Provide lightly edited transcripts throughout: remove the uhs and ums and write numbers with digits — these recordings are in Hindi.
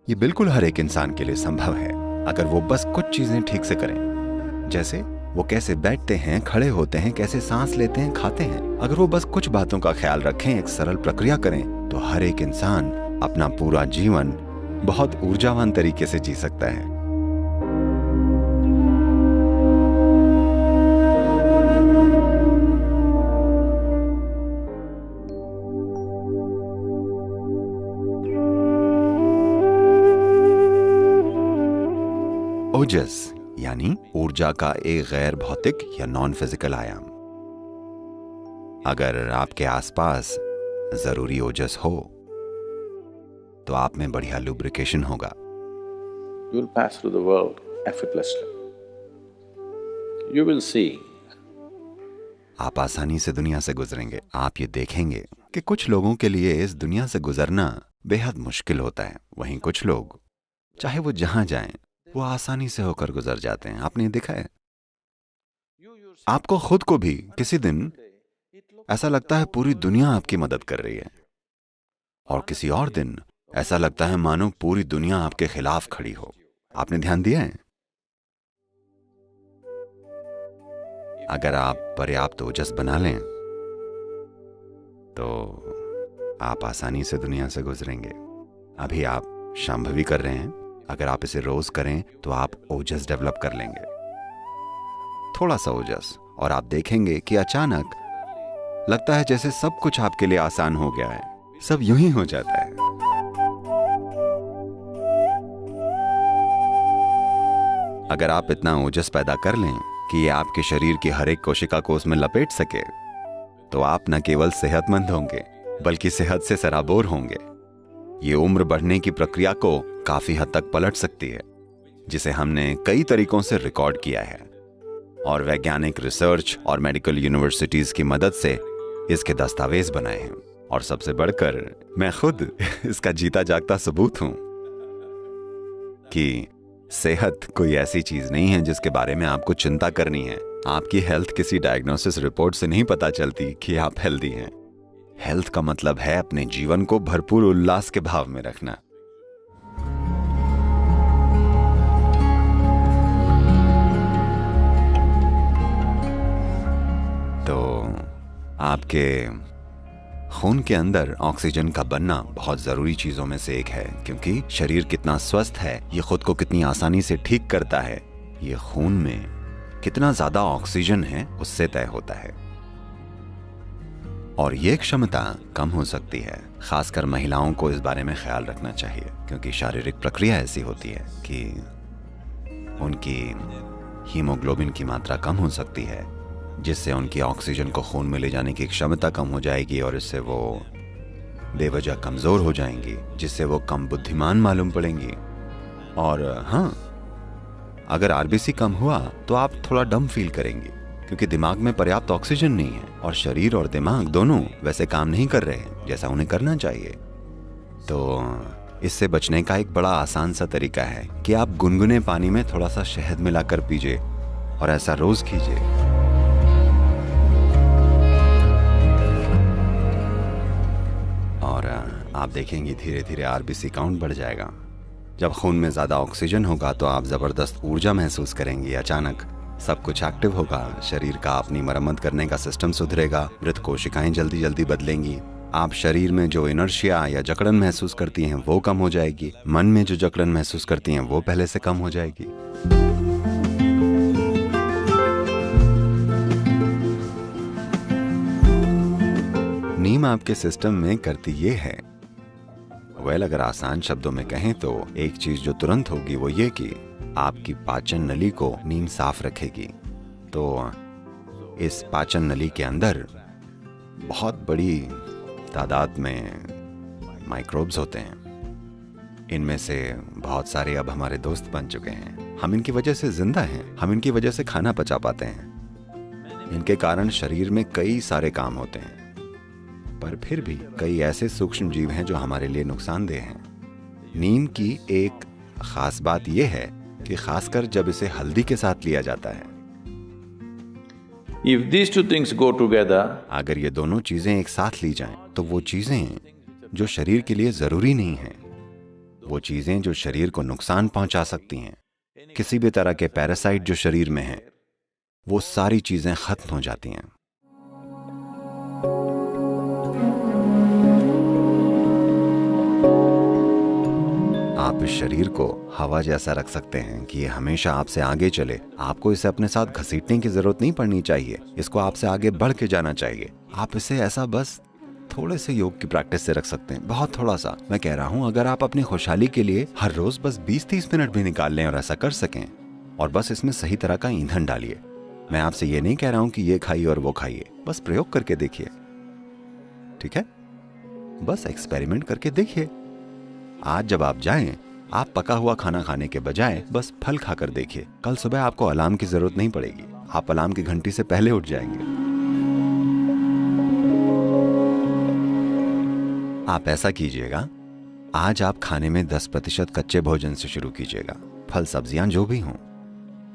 ये बिल्कुल हर एक इंसान के लिए संभव है अगर वो बस कुछ चीजें ठीक से करें। जैसे वो कैसे बैठते हैं, खड़े होते हैं, कैसे सांस लेते हैं, खाते हैं। अगर वो बस कुछ बातों का ख्याल रखें, एक सरल प्रक्रिया करें, तो हर एक इंसान अपना पूरा जीवन बहुत ऊर्जावान तरीके से जी सकता है। ओजस यानी ऊर्जा का एक गैर भौतिक या नॉन फिजिकल आयाम। अगर आपके आसपास जरूरी ओजस हो तो आप में बढ़िया लुब्रिकेशन होगा। You will pass through the world effortlessly. You will see. आप आसानी से दुनिया से गुजरेंगे। आप ये देखेंगे कि कुछ लोगों के लिए इस दुनिया से गुजरना बेहद मुश्किल होता है, वहीं कुछ लोग चाहे वो जहां जाएं वो आसानी से होकर गुजर जाते हैं। आपने देखा है, आपको खुद को भी किसी दिन ऐसा लगता है पूरी दुनिया आपकी मदद कर रही है, और किसी और दिन ऐसा लगता है मानो पूरी दुनिया आपके खिलाफ खड़ी हो। आपने ध्यान दिया है? अगर आप पर्याप्त ओजस बना लें तो आप आसानी से दुनिया से गुजरेंगे। अभी आप शांभवी कर रहे हैं, अगर आप इसे रोज करें तो आप ओजस डेवलप कर लेंगे, थोड़ा सा ओजस, और आप देखेंगे कि अचानक लगता है जैसे सब कुछ आपके लिए आसान हो गया है, सब यूं ही हो जाता है। अगर आप इतना ओजस पैदा कर लें कि ये आपके शरीर की हर एक कोशिका को उसमें लपेट सके, तो आप न केवल सेहतमंद होंगे बल्कि सेहत से सराबोर होंगे। ये उम्र बढ़ने की प्रक्रिया को काफी हद तक पलट सकती है, जिसे हमने कई तरीकों से रिकॉर्ड किया है, और वैज्ञानिक रिसर्च और मेडिकल यूनिवर्सिटीज की मदद से इसके दस्तावेज बनाए हैं। और सबसे बढ़कर मैं खुद इसका जीता जागता सबूत हूं कि सेहत कोई ऐसी चीज नहीं है जिसके बारे में आपको चिंता करनी है। आपकी हेल्थ किसी डायग्नोसिस रिपोर्ट से नहीं पता चलती कि आप हेल्दी हैं। हेल्थ का मतलब है अपने जीवन को भरपूर उल्लास के भाव में रखना। तो आपके खून के अंदर ऑक्सीजन का बनना बहुत जरूरी चीजों में से एक है, क्योंकि शरीर कितना स्वस्थ है, ये खुद को कितनी आसानी से ठीक करता है, ये खून में कितना ज्यादा ऑक्सीजन है उससे तय होता है। और ये क्षमता कम हो सकती है। खासकर महिलाओं को इस बारे में ख्याल रखना चाहिए, क्योंकि शारीरिक प्रक्रिया ऐसी होती है कि उनकी हीमोग्लोबिन की मात्रा कम हो सकती है, जिससे उनकी ऑक्सीजन को खून में ले जाने की क्षमता कम हो जाएगी, और इससे वो बेवजह कमजोर हो जाएंगी, जिससे वो कम बुद्धिमान मालूम पड़ेंगी। और हाँ, अगर आरबीसी कम हुआ तो आप थोड़ा डम फील करेंगे, क्योंकि दिमाग में पर्याप्त ऑक्सीजन नहीं है, और शरीर और दिमाग दोनों वैसे काम नहीं कर रहे हैं जैसा उन्हें करना चाहिए। तो इससे बचने का एक बड़ा आसान सा तरीका है कि आप गुनगुने पानी में थोड़ा सा शहद मिलाकर पीजिए, और ऐसा रोज कीजिए। और आप देखेंगे धीरे धीरे आरबीसी काउंट बढ़ जाएगा। जब खून में ज्यादा ऑक्सीजन होगा तो आप जबरदस्त ऊर्जा महसूस करेंगे। अचानक सब कुछ एक्टिव होगा, शरीर का अपनी मरम्मत करने का सिस्टम सुधरेगा, मृत कोशिकाएं जल्दी जल्दी बदलेंगी, आप शरीर में जो इनर्शिया या जकड़न महसूस करती हैं वो कम हो जाएगी, मन में जो जकड़न महसूस करती हैं वो पहले से कम हो जाएगी। नीम आपके सिस्टम में करती ये है, अगर आसान शब्दों में कहें तो एक चीज जो तुरंत होगी वो ये कि आपकी पाचन नली को नीम साफ रखेगी। तो इस पाचन नली के अंदर बहुत बड़ी तादाद में माइक्रोब्स होते हैं। इनमें से बहुत सारे अब हमारे दोस्त बन चुके हैं। हम इनकी वजह से जिंदा हैं, हम इनकी वजह से खाना पचा पाते हैं। इनके कारण शरीर में कई सारे काम होते हैं, पर फिर भी कई ऐसे सूक्ष्म जीव हैं जो हमारे लिए नुकसानदेह हैं। नीम की एक खास बात यह है कि खासकर जब इसे हल्दी के साथ लिया जाता है, If these two things go together, अगर ये दोनों चीजें एक साथ ली जाएं, तो वो चीजें जो शरीर के लिए जरूरी नहीं हैं, वो चीजें जो शरीर को नुकसान पहुंचा सकती हैं, किसी भी तरह के पैरासाइट जो शरीर में हैं, वो सारी चीजें खत्म हो जाती हैं। आप इस शरीर को हवा जैसा रख सकते हैं कि ये हमेशा आपसे आगे चले। आपको इसे अपने साथ घसीटने की जरूरत नहीं पड़नी चाहिए, इसको आपसे आगे बढ़ के जाना चाहिए। आप इसे ऐसा बस थोड़े से योग की प्रैक्टिस से रख सकते हैं, बहुत थोड़ा सा। मैं कह रहा हूँ अगर आप अपनी खुशहाली के लिए हर रोज बस 20-30 मिनट भी निकाल लें और ऐसा कर सकें, और बस इसमें सही तरह का ईंधन डालिए। मैं आपसे ये नहीं कह रहा हूँ कि ये खाइए और वो खाइए, बस प्रयोग करके देखिए, ठीक है? बस एक्सपेरिमेंट करके देखिए। आज जब आप जाएं, आप पका हुआ खाना खाने के बजाय बस फल खाकर देखिए। कल सुबह आपको अलार्म की जरूरत नहीं पड़ेगी, आप अलार्म की घंटी से पहले उठ जाएंगे। आप ऐसा कीजिएगा, आज आप खाने में 10% कच्चे भोजन से शुरू कीजिएगा, फल सब्जियां जो भी हों।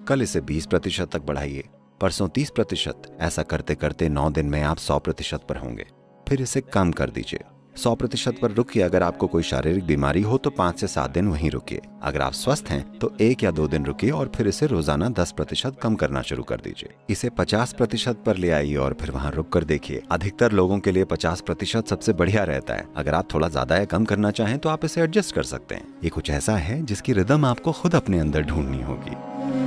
कल इसे 20% तक बढ़ाइए, परसों 30%। ऐसा करते करते 9 दिन में आप 100% पर होंगे। फिर इसे कम कर दीजिए, 100% पर रुकिए। अगर आपको कोई शारीरिक बीमारी हो तो 5 से 7 दिन वहीं रुकिए। अगर आप स्वस्थ हैं तो 1 या 2 दिन रुकिए और फिर इसे रोजाना 10% कम करना शुरू कर दीजिए। इसे 50% पर ले आइए और फिर वहां रुक कर देखिए। अधिकतर लोगों के लिए 50% सबसे बढ़िया रहता है। अगर आप थोड़ा ज्यादा या कम करना चाहें तो आप इसे एडजस्ट कर सकते हैं। ये कुछ ऐसा है जिसकी रिदम आपको खुद अपने अंदर ढूंढनी होगी।